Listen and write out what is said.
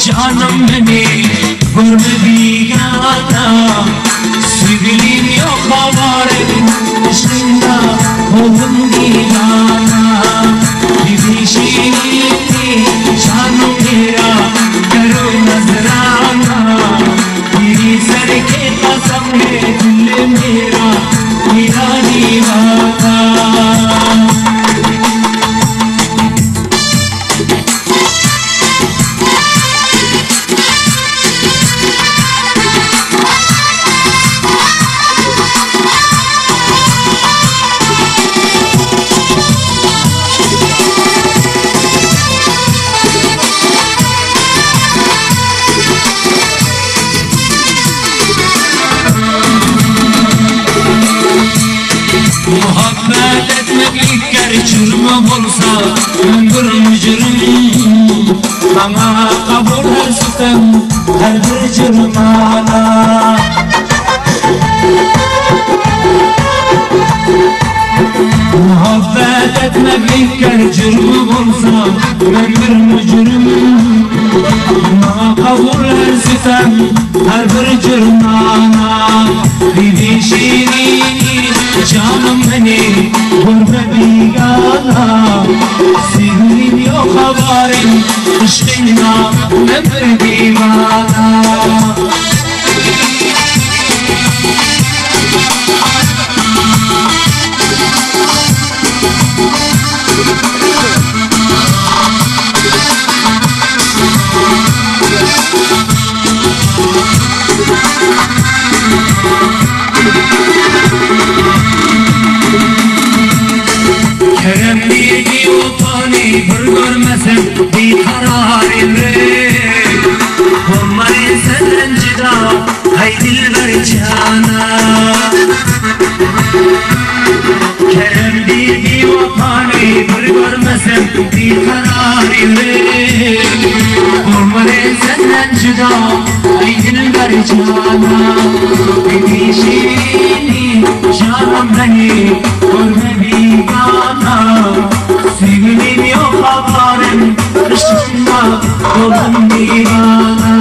Canım beni görmedi yana, sevgilim yok haberim, dışında oldum divana. Bir şiirini canım mera karo nazrana, तेरी सर के कसम है दिल मेरा मेरा दीवाना. Muhabbet etmek ilk kere çürme olsa ömür mücrim, bana kabul etsin her bir cürmana. Muhabbet etmek ilk kere çürme olsa ömür mücrim, bana kabul etsin her bir cürmana. Bir şiirini canım beni görmedi yana, sevgilim yok haberim, aşkına ben bir divana. Kerem bir utani bir görmesem bir kararim re, olmayı senden cida hay dilber cana. Kerem bir utani bir görmesem bir kararim re, olmayı senden cida hay dilber cana. Bir şiirini canım beni görmedi yana, sevgilim yok haberim, aşkına oldum divana.